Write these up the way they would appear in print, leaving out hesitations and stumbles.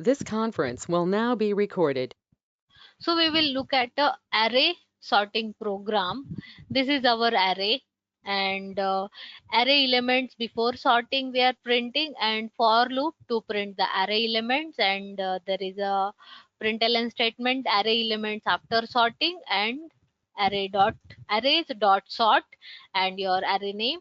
This conference will now be recorded. So we will look at the array sorting program. This is our array, and array elements before sorting we are printing, and for loop to print the array elements, and there is a println statement array elements after sorting, and arrays dot sort and your array name,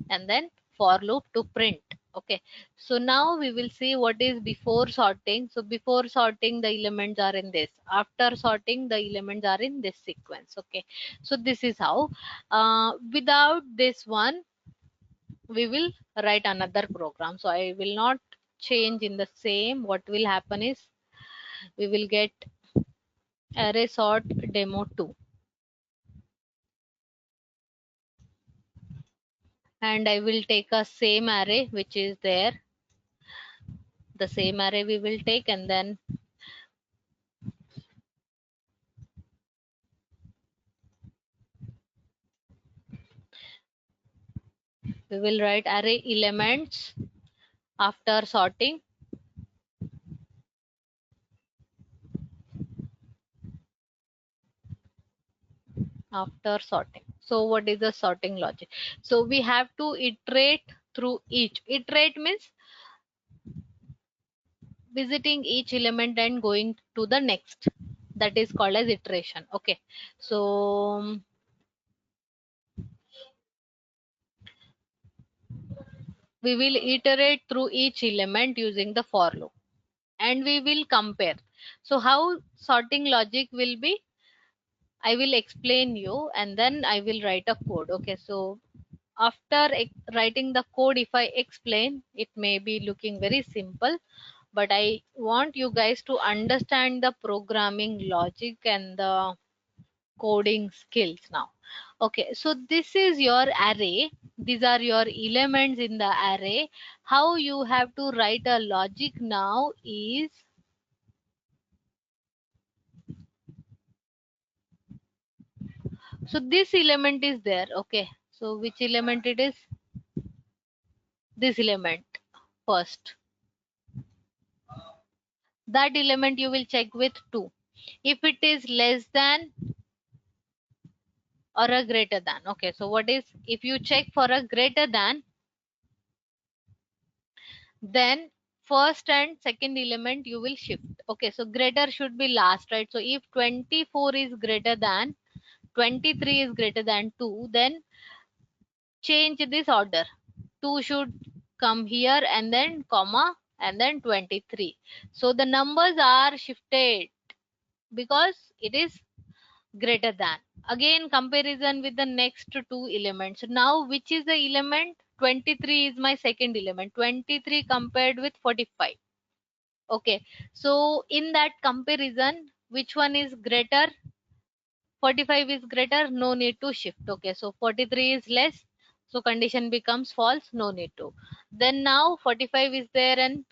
and then for loop to print. Okay, so now we will see what is before sorting. So before sorting the elements are in this, after sorting the elements are in this sequence. Okay, so this is how. Without this one we will write another program, so I will not change in the same. What will happen is we will get array sort demo 2, and I will take a same array which is there, the same array we will take, and then we will write array elements after sorting. After sorting, so what is the sorting logic? So we have to iterate through each. Iterate means visiting each element and going to the next, that is called as iteration. Okay, so we will iterate through each element using the for loop, and we will compare. So how sorting logic will be, I will explain you, and then I will write a code. Okay, so after writing the code, if I explain, it may be looking very simple, but I want you guys to understand the programming logic and the coding skills now. Okay, so this is your array. These are your elements in the array. How you have to write a logic now is, so this element is there. Okay, so which element it is? This element first. That element you will check with 2. If it is less than or a greater than. Okay, so what is, if you check for a greater than, then first and second element you will shift. Okay, so greater should be last, right? So if 24 is greater than 23 is greater than 2, then change this order. 2 should come here, and then comma, and then 23. So the numbers are shifted because it is greater than. Again comparison with the next two elements. Now which is the element? 23 is my second element. 23 compared with 45. Okay, so in that comparison, which one is greater? 45 is greater, no need to shift. Okay, so 43 is less, so condition becomes false, no need to. Then now 45 is there and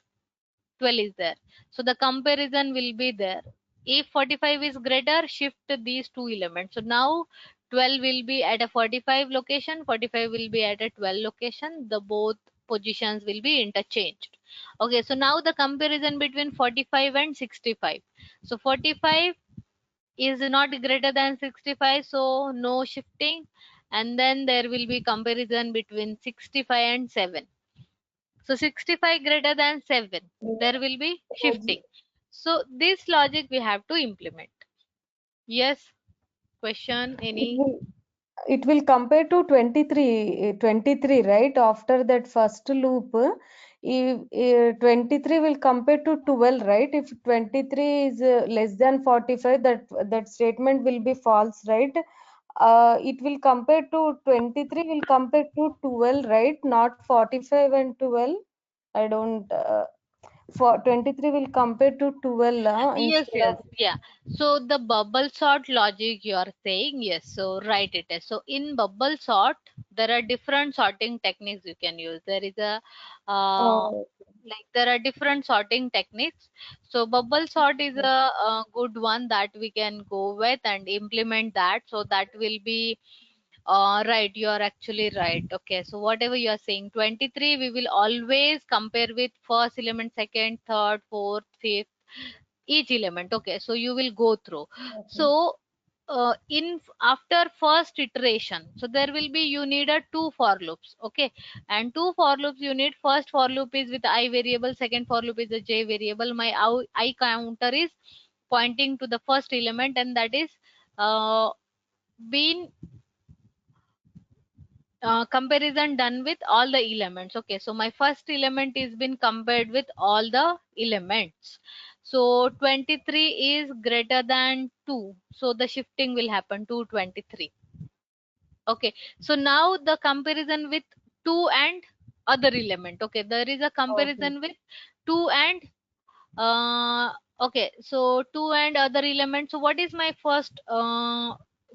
12 is there, so the comparison will be there. If 45 is greater, shift these two elements. So now 12 will be at a 45 location, 45 will be at a 12 location, the both positions will be interchanged. Okay, so now the comparison between 45 and 65. So 45 is not greater than 65, so no shifting. And then there will be comparison between 65 and 7. So 65 greater than 7, there will be shifting. So this logic we have to implement. Yes, question It any? will it will compare to 23, right? After that first loop, if 23 will compare to 12, right? If 23 is less than 45, that statement will be false, right? It will compare to 23 will compare to 12, right? Not 45 and 12. I don't. For 23 will compare to 12 Yes, instead yes, of. yeah. So the bubble sort logic you are saying, yes. So write it as, so in bubble sort, there are different sorting techniques you can use. There is a Oh, like there are different sorting techniques. So bubble sort is a good one that we can go with and implement that. So that will be right, you are actually right. Okay, so whatever you are saying, 23 we will always compare with first element, second, third, fourth, fifth. each element. Okay, so you will go through. Okay. So in after first iteration, so there will be, you need a two for loops. Okay, and two for loops you need. First for loop is with I variable, second for loop is a j variable. My I counter is pointing to the first element, and that is been comparison done with all the elements. Okay, so my first element is been compared with all the elements. So 23 is greater than 2, so the shifting will happen to 23. Okay, so now the comparison with 2 and other element. Okay, there is a Okay. comparison with 2 and okay, so 2 and other elements. So what is my first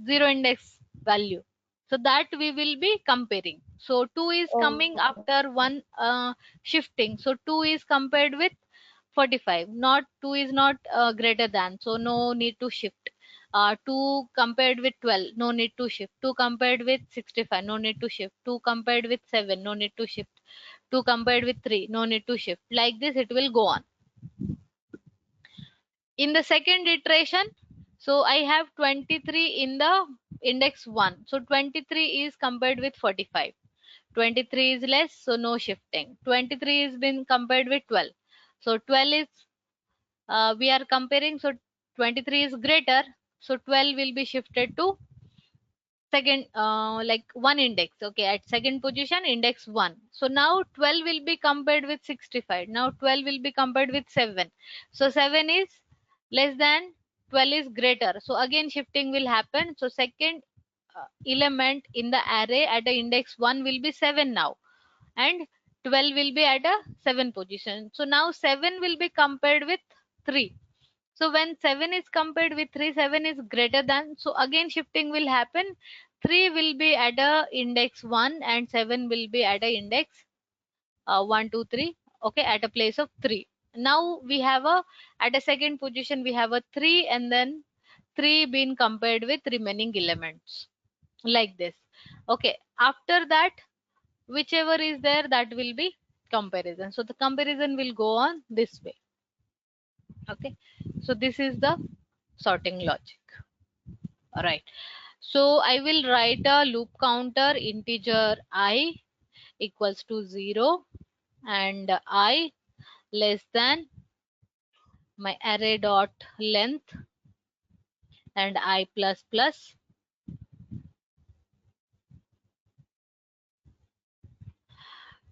zero index value? So that we will be comparing. So 2 is coming Okay. after one shifting. So 2 is compared with 45. Not 2 is not greater than. So no need to shift. 2 compared with 12, no need to shift. 2 compared with 65, no need to shift. 2 compared with 7, no need to shift. 2 compared with 3, no need to shift. Like this it will go on. In the second iteration, so I have 23 in the index 1. So 23 is compared with 45. 23 is less, so no shifting. 23 is been compared with 12. So 12 is we are comparing, so 23 is greater, so 12 will be shifted to second like one index. Okay, at second position index 1. So now 12 will be compared with 65. Now 12 will be compared with 7. So 7 is less than, 12 is greater, so again shifting will happen. So second element in the array at the index 1 will be 7 now, and 12 will be at a 7 position. So now 7 will be compared with 3. So when 7 is compared with 3, 7 is greater than. So again shifting will happen. 3 will be at a index 1 and 7 will be at a index 1, 2, 3. Okay, at a place of 3. Now we have a, at a second position we have a 3, and then 3 being compared with remaining elements. Like this. Okay, after that whichever is there, that will be comparison. So the comparison will go on this way. Okay, so this is the sorting logic. All right, so I will write a loop counter integer I equals to 0 and I less than my array dot length and I plus plus.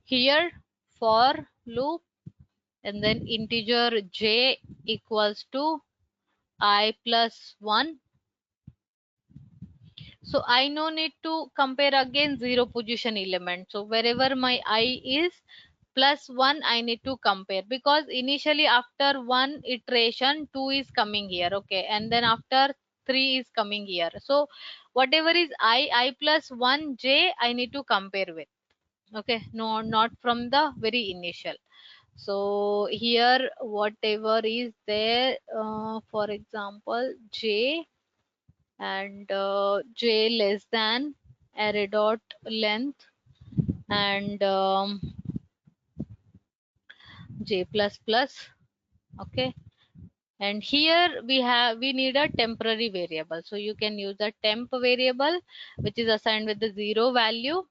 Here for loop, and then integer j equals to I plus 1. So I no need to compare again 0 position element. So wherever my I is plus 1, I need to compare, because initially after one iteration 2 is coming here. Okay, and then after 3 is coming here. So whatever is I plus 1 j, I need to compare with. Okay, no, not from the very initial. So here whatever is there, for example j, and j less than array dot length and j plus plus. Okay, and here we need a temporary variable, so you can use a temp variable which is assigned with the 0 value.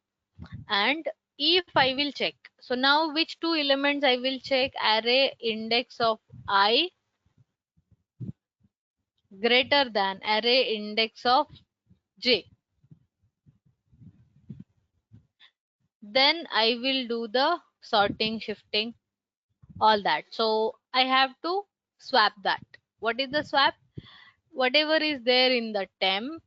And if I will check, so now which two elements I will check? Array index of I greater than array index of j, then I will do the sorting, shifting, all that. So I have to swap that. What is the swap? Whatever is there in the temp,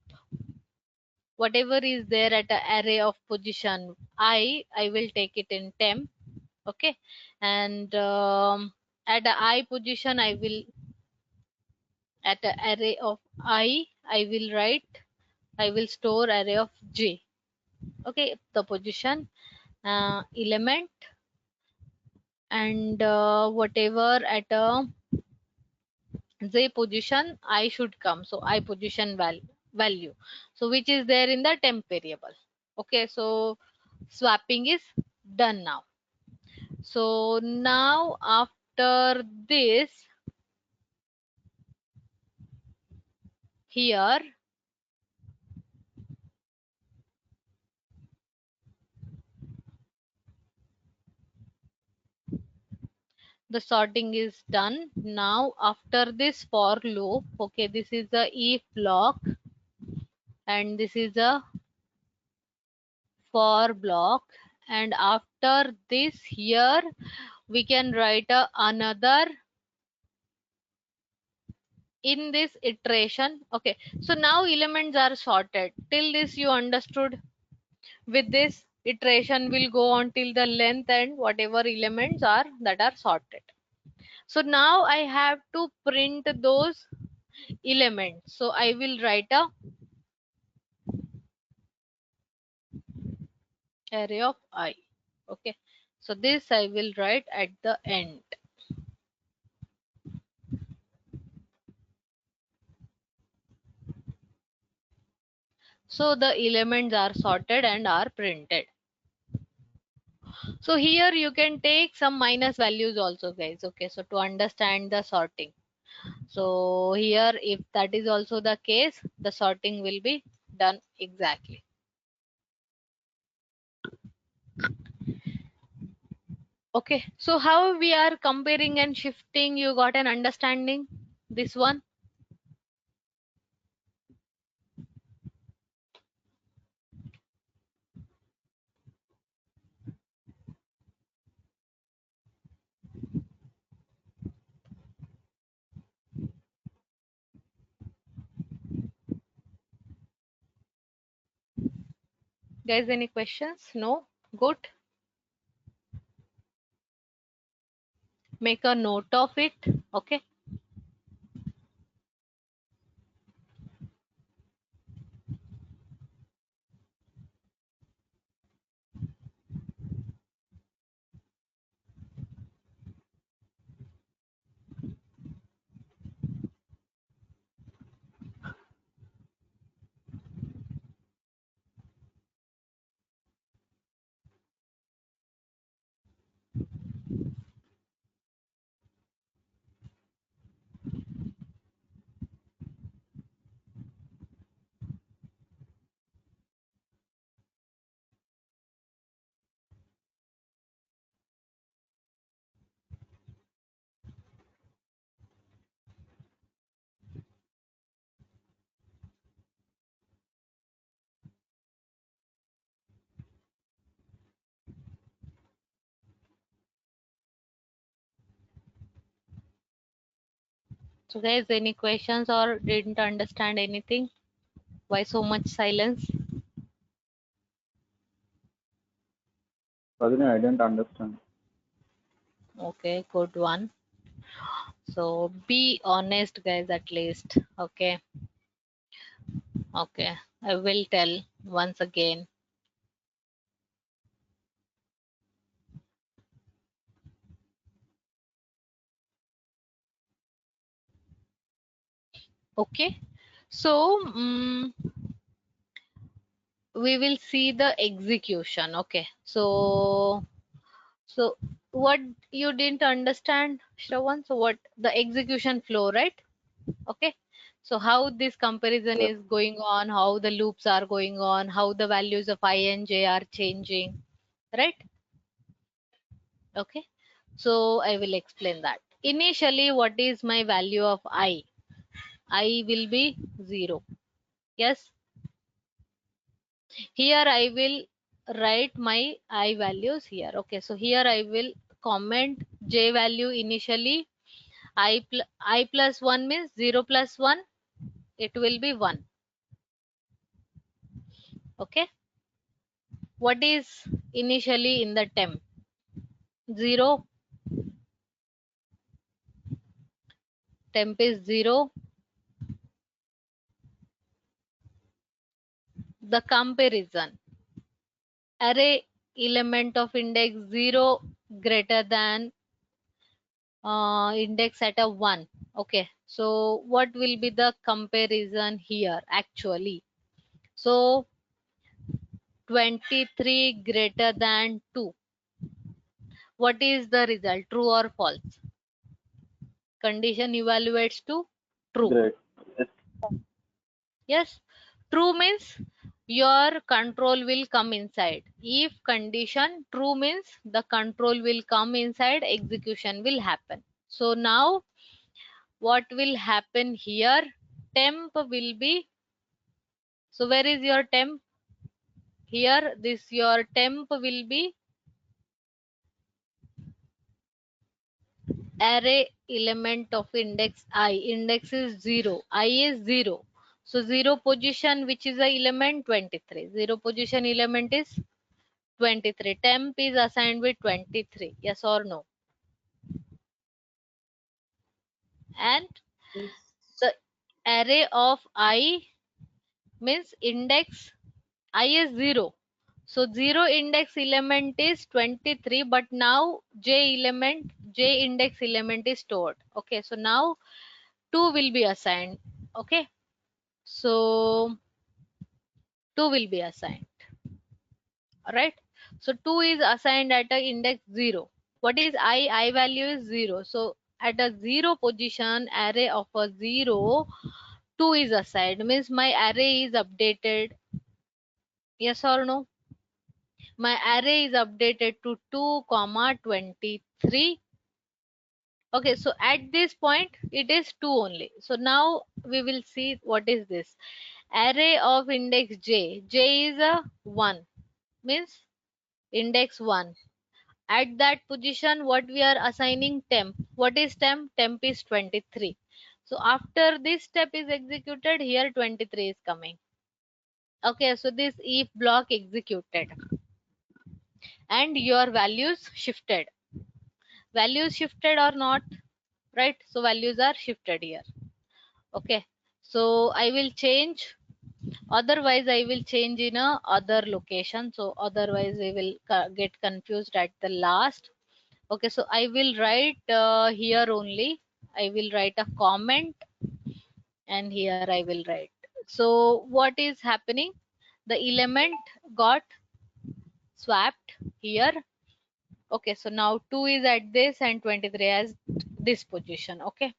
whatever is there at the array of position I will take it in temp. Okay, and at the I position I will, at the array of I will write, I will store array of j. Okay, the position element, and whatever at a j position I should come, so I position value, so which is there in the temp variable. Okay, so swapping is done now. So now after this, here the sorting is done. Now after this for loop, okay, this is the if block and this is a for block, and after this here we can write another in this iteration. Okay, so now elements are sorted. Till this you understood. With this iteration will go on till the length and whatever elements are that are sorted. So now I have to print those elements. So I will write a array of I. Okay, so this I will write at the end. So the elements are sorted and are printed. So here you can take some minus values also, guys. Okay, so to understand the sorting. So here if that is also the case, the sorting will be done exactly. Okay, so how we are comparing and shifting, you got an understanding this one? Guys, any questions? No? Good. Make a note of it. Okay. So guys, any questions or didn't understand anything? Why so much silence? Rajini, I didn't understand. Okay, good one. So be honest, guys, at least. Okay. Okay. I will tell once again. Okay. So we will see the execution. Okay. So what you didn't understand, Shravan? So what the execution flow, right? Okay. So how this comparison Yeah. is going on, how the loops are going on, how the values of I and j are changing, right? Okay. So I will explain that. Initially, what is my value of I? I will be 0. Yes. Here I will write my I values here. Okay. So here I will comment j value initially. I plus 1 means 0 plus 1. It will be 1. Okay. What is initially in the temp? 0. Temp is 0. The comparison. Array element of index 0 greater than index at a 1. Okay. So what will be the comparison here actually? So 23 greater than 2. What is the result? True or false? Condition evaluates to true. Great. Yes. Yes, true means your control will come inside. If condition true means the control will come inside, execution will happen. So now what will happen here? Temp will be, so where is your temp? Here, this your temp will be array element of index I. Index is 0. I is 0. So 0 position, which is a element 23. 0 position element is 23. Temp is assigned with 23. Yes or no? And Yes. the array of I means index I is 0. So 0 index element is 23, but now J index element is stored. Okay, so now 2 will be assigned. Okay, so 2 will be assigned. Alright, so 2 is assigned at a index 0. What is I value is 0. So at a 0 position, array of a 0, 2 is assigned, means my array is updated. Yes or no? My array is updated to 2 comma 23. Okay, so at this point it is 2 only. So now we will see what is this array of index j is a 1, means index 1. At that position, what we are assigning temp. What is temp? Temp is 23. So after this step is executed, here 23 is coming. Okay, so this if block executed and your values shifted. Values shifted or not? Right? So values are shifted here. Okay. So I will change. Otherwise, I will change in a other location. So otherwise, we will get confused at the last. Okay, so I will write here only. I will write a comment and here I will write. So what is happening? The element got swapped here. Okay, so now 2 is at this and 23 as this position. Okay,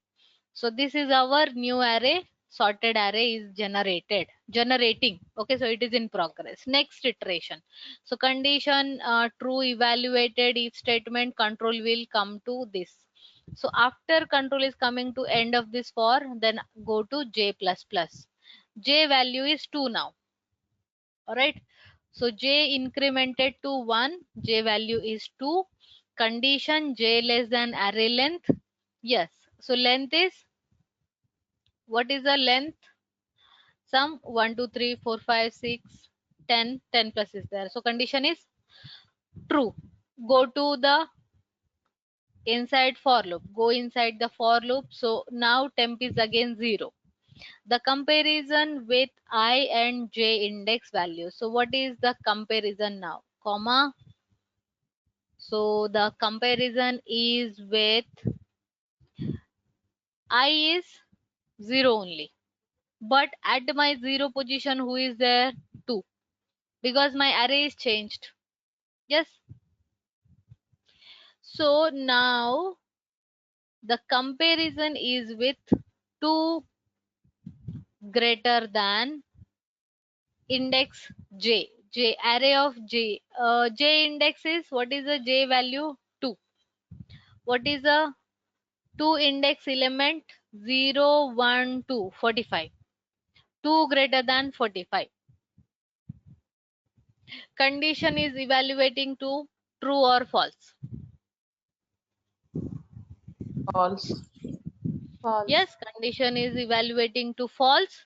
so this is our new array. Sorted array is generating. Okay, so it is in progress. Next iteration. So condition true evaluated if statement, control will come to this. So after control is coming to end of this for, then go to j plus plus. J value is 2 now. All right, so j incremented to 1, j value is 2. Condition j less than array length. Yes, so length is, what is the length? Some 1 2 3 4 5 6 10, 10 plus is there. So condition is true. Go to the inside for loop. Go inside the for loop. So now temp is again 0. The comparison with I and j index value. So what is the comparison now? Comma. So the comparison is with I is 0 only. But at my 0 position, who is there? 2. Because my array is changed. Yes. So now the comparison is with 2 greater than index j. J array of j. J index is, what is the j value? 2. What is the 2 index element? 0 1 2 45. 2 greater than 45. Condition is evaluating to true or false. False. False. Yes, condition is evaluating to false.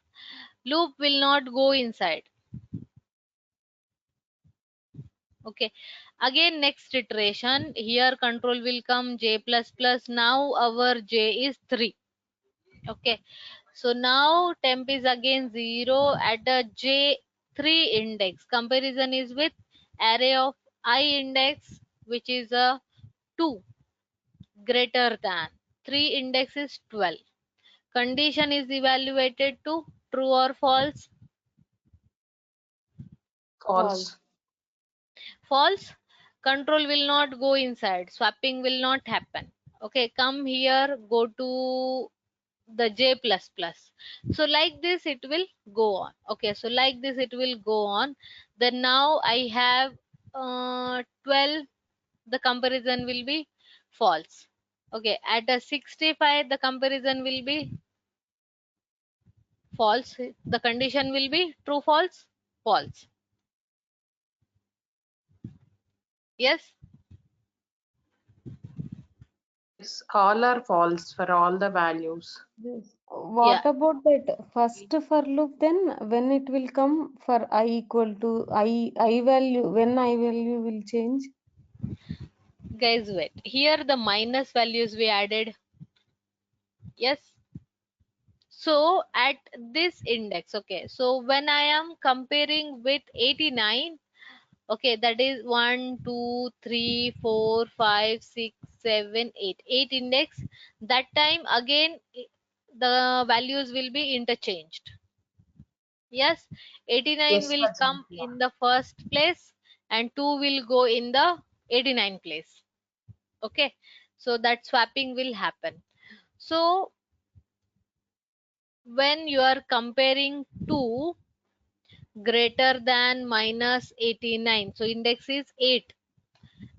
Loop will not go inside. Okay, again next iteration, here control will come j plus plus. Now our j is 3. Okay, so now temp is again 0 at a j3 index. Comparison is with array of I index, which is a 2 greater than 3 index is 12. Condition is evaluated to true or false. False. False. Control will not go inside. Swapping will not happen. Okay, come here, go to the j plus plus. So like this it will go on. Okay, so like this it will go on. Then now I have 12, the comparison will be false. Okay, at a 65 the comparison will be false. The condition will be true, false, false. Yes. Yes, all are false for all the values. Yes. Yeah, What about that first for loop then? When it will come for I equal to I value, when I value will change? guys, wait. Here the minus values we added. Yes. So at this index, okay, so when I am comparing with 89, okay, that is 1 2 3 4 5 6 7 8, 8 index, that time again the values will be interchanged. Yes, 89 Yes, will come Rajni. in the first place and 2 will go in the 89 place. Okay, so that swapping will happen. So when you are comparing 2 greater than minus 89, so index is 8,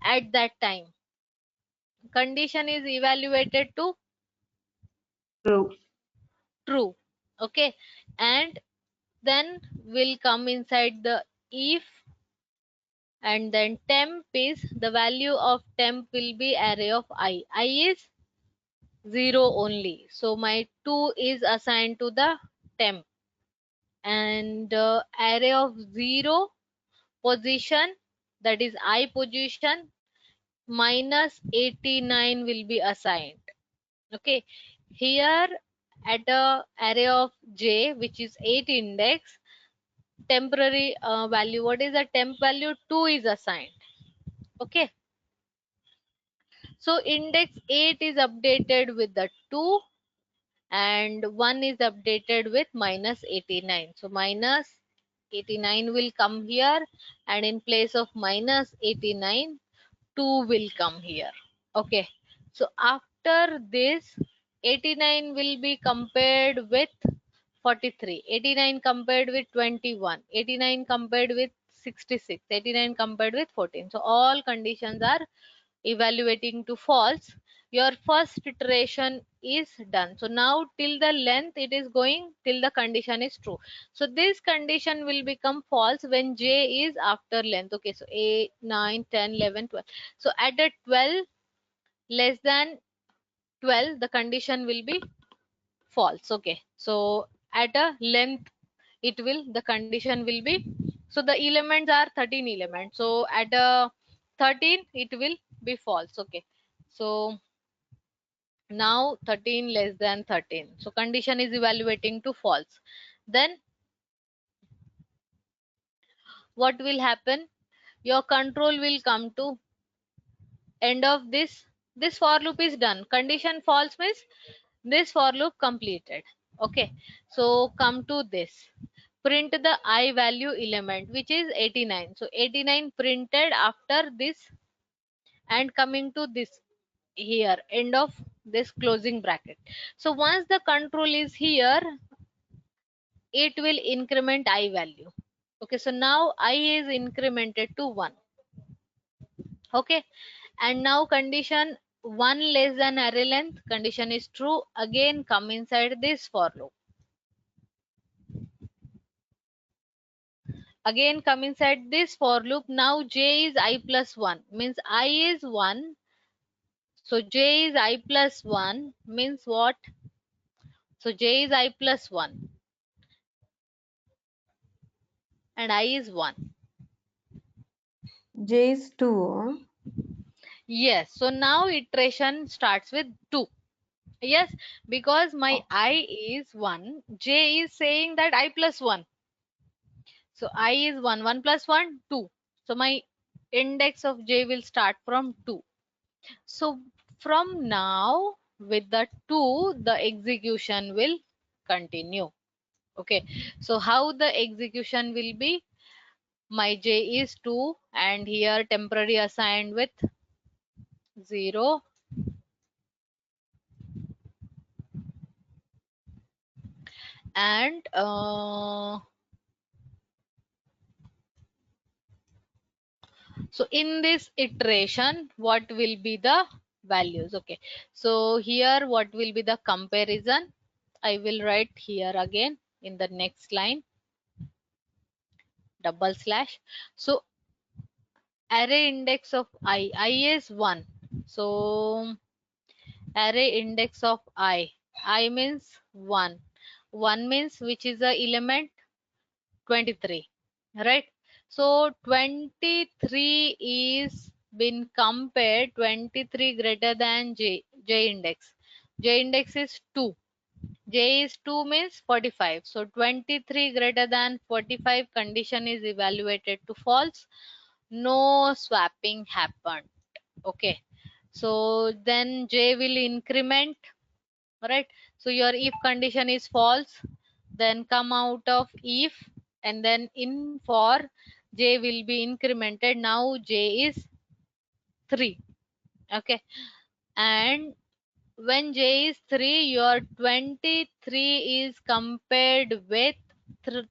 at that time condition is evaluated to True. true. Okay, and then will come inside the if, and then temp is the value of temp will be array of I is 0 only, so my 2 is assigned to the temp, and array of 0 position, that is I position, minus 89 will be assigned. Okay, here at a array of j which is 8 index, temporary value, what is the temp value, 2 is assigned. Okay, so index 8 is updated with the 2 and 1 is updated with minus 89, so minus 89 will come here, and in place of minus 89 2 will come here. Okay, so after this 89 will be compared with 43, 89 compared with 21, 89 compared with 66, 89 compared with 14, so all conditions are evaluating to false. Your first iteration is done. So now till the length it is going till the condition is true. So this condition will become false when j is after length. Okay, so 8 9 10 11 12. So at a 12 less than 12 the condition will be false. Okay, so at a length it will, the condition will be, so the elements are 13 elements, so at a 13 it will be false. Okay, so now 13 less than 13, so condition is evaluating to false. Then what will happen, your control will come to end of this for loop is done, condition false means this for loop completed. Okay, so come to this, print the I value element which is 89, so 89 printed after this, and coming to this here end of this closing bracket. So once the control is here it will increment I value. Okay, so now I is incremented to 1. Okay, and now condition 1 less than array length, condition is true, again come inside this for loop, again come inside this for loop. Now j is I plus 1 means I is 1, so j is I plus 1 means what, so j is I plus 1 and I is 1. J is 2. Yes, so now iteration starts with 2. Yes, because my I is 1, j is saying that I plus 1. So I is 1, 1 plus 1, 2. So my index of j will start from 2. So from now with the 2, the execution will continue. Okay, so how the execution will be, my j is 2 and here temporary assigned with 0, and so in this iteration, what will be the values? Okay, so here what will be the comparison? I will write here again in the next line, double slash. So array index of I is 1. So array index of I means 1. 1 means which is the element? 23, right? So 23 is been compared, 23 greater than j index. J index is 2. J is 2 means 45. So 23 greater than 45, condition is evaluated to false. No swapping happened. Okay. So then J will increment, right? So your if condition is false, then come out of if, and then in for J will be incremented. Now J is 3. Okay. And when J is 3, your 23 is compared with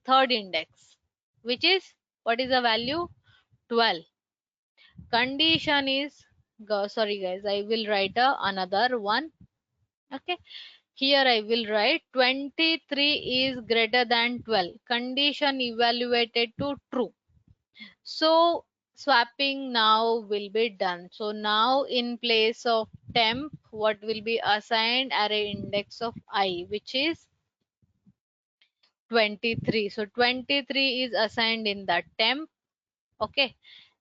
third index, which is, what is the value? 12. Condition is, sorry guys, I will write another one. Okay. Here I will write 23 is greater than 12. Condition evaluated to true. So swapping now will be done. So now in place of temp, what will be assigned? Array index of I, which is 23. So 23 is assigned in the temp. Okay.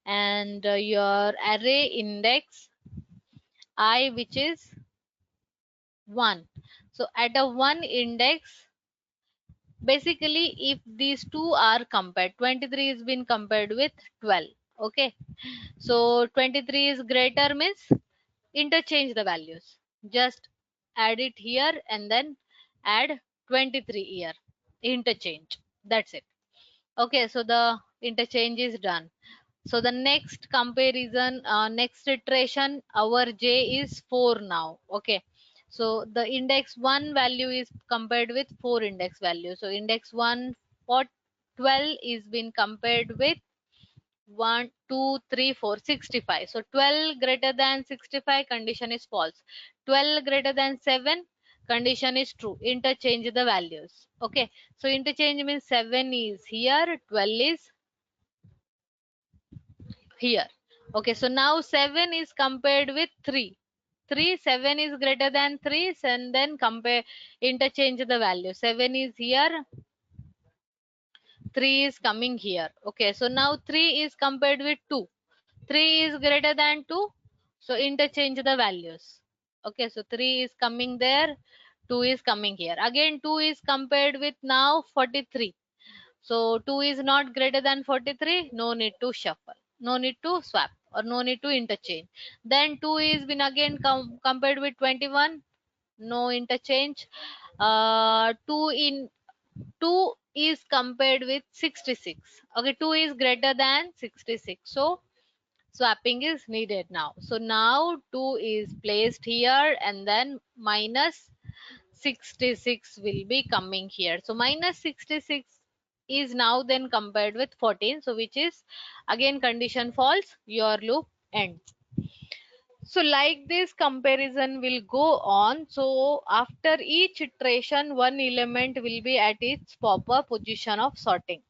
And your array index I, which is 1. So at a 1 index, basically if these two are compared, 23 is been compared with 12. Okay. So 23 is greater means interchange the values. Just add it here and then add 23 here. Interchange. That's it. Okay. So the interchange is done. So the next comparison, next iteration, our J is 4 now. Okay. So the index 1 value is compared with 4 index value. So index 1 for 12 is been compared with 1, 2, 3, 4, 65. So 12 greater than 65, condition is false. 12 greater than 7, condition is true. Interchange the values. Okay. So interchange means 7 is here, 12 is here. Okay, so now 7 is compared with 3. 7 is greater than 3, and then compare, interchange the value. 7 is here, 3 is coming here. Okay, so now 3 is compared with 2. 3 is greater than 2, so interchange the values. Okay, so 3 is coming there, 2 is coming here. Again 2 is compared with now 43. So 2 is not greater than 43, no need to shuffle, no need to swap, or no need to interchange. Then 2 is been again compared with 21, no interchange. 2 is compared with 66. Okay, 2 is greater than 66. So swapping is needed now. So now 2 is placed here and then minus 66 will be coming here. So minus 66 is now then compared with 14. So which is again condition false, your loop ends. So like this comparison will go on. So after each iteration, one element will be at its proper position of sorting.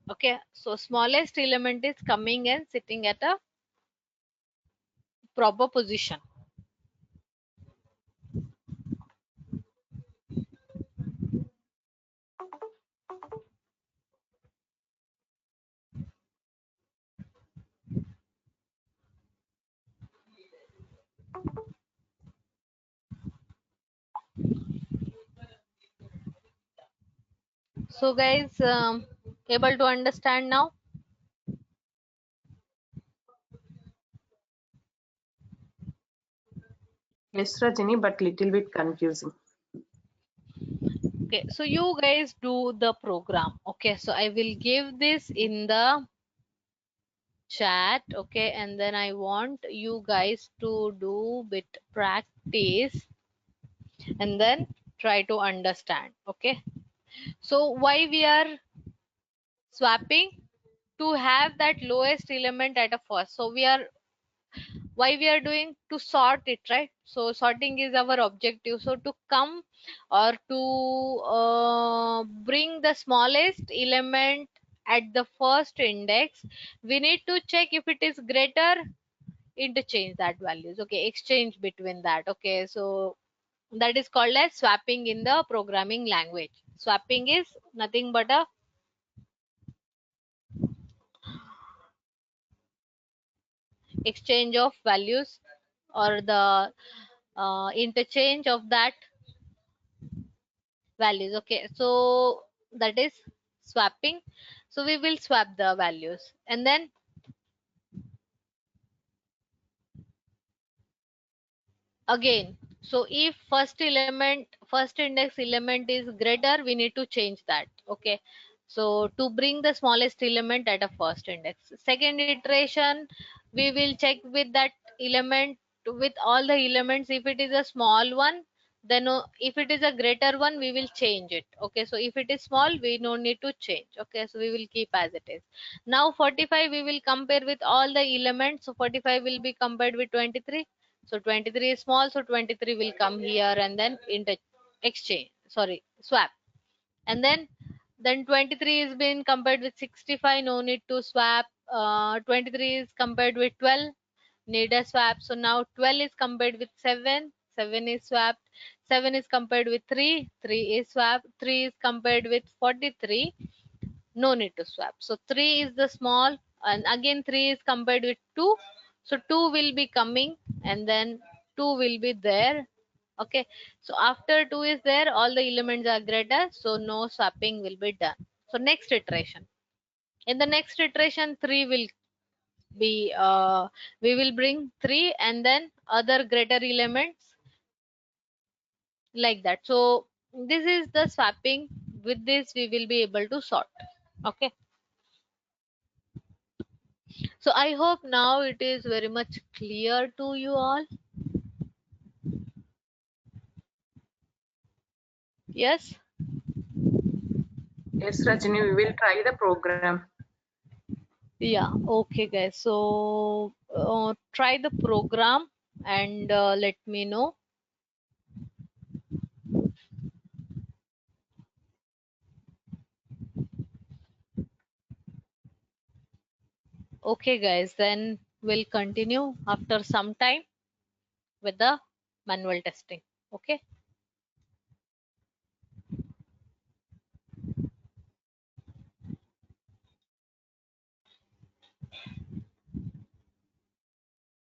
Okay. So smallest element is coming and sitting at a proper position. So guys, able to understand now? Yes, Rajini, but little bit confusing. Okay, so you guys do the program. Okay, so I will give this in the chat. Okay, and then I want you guys to do bit practice and then try to understand. Okay, So why we are swapping? To have that lowest element at a first. So why we are doing? To sort it, right? So sorting is our objective. So to come or to bring the smallest element at the first index, we need to check if it is greater, interchange that values. Okay, exchange between that. Okay, so that is called as swapping in the programming language. Swapping is nothing but a exchange of values, or the interchange of that values. Okay, so that is swapping. So we will swap the values, and then again, so if first index element is greater, we need to change that. Okay, so to bring the smallest element at a first index, second iteration, we will check with that element, with all the elements. If it is a small one, then if it is a greater one, we will change it. Okay, so if it is small, we no need to change. Okay, so we will keep as it is. Now 45 we will compare with all the elements. So 45 will be compared with 23. So 23 is small, so 23 will come here, and then exchange, sorry, swap. And then 23 is being compared with 65, no need to swap. 23 is compared with 12, need a swap. So now 12 is compared with 7, 7 is swapped. 7 is compared with 3, 3 is swapped. 3 is compared with 43, no need to swap. So 3 is the small, and again 3 is compared with 2. So 2 will be coming, and then 2 will be there. Okay, so after 2 is there, all the elements are greater, so no swapping will be done. So next iteration, in the next iteration 3 will be we will bring 3, and then other greater elements, like that. So this is the swapping. With this we will be able to sort. Okay, so I hope now it is very much clear to you all. Yes. Yes, Rajini, we will try the program. Yeah, okay guys, so try the program and let me know. Okay guys, then we'll continue after some time with the manual testing. Okay.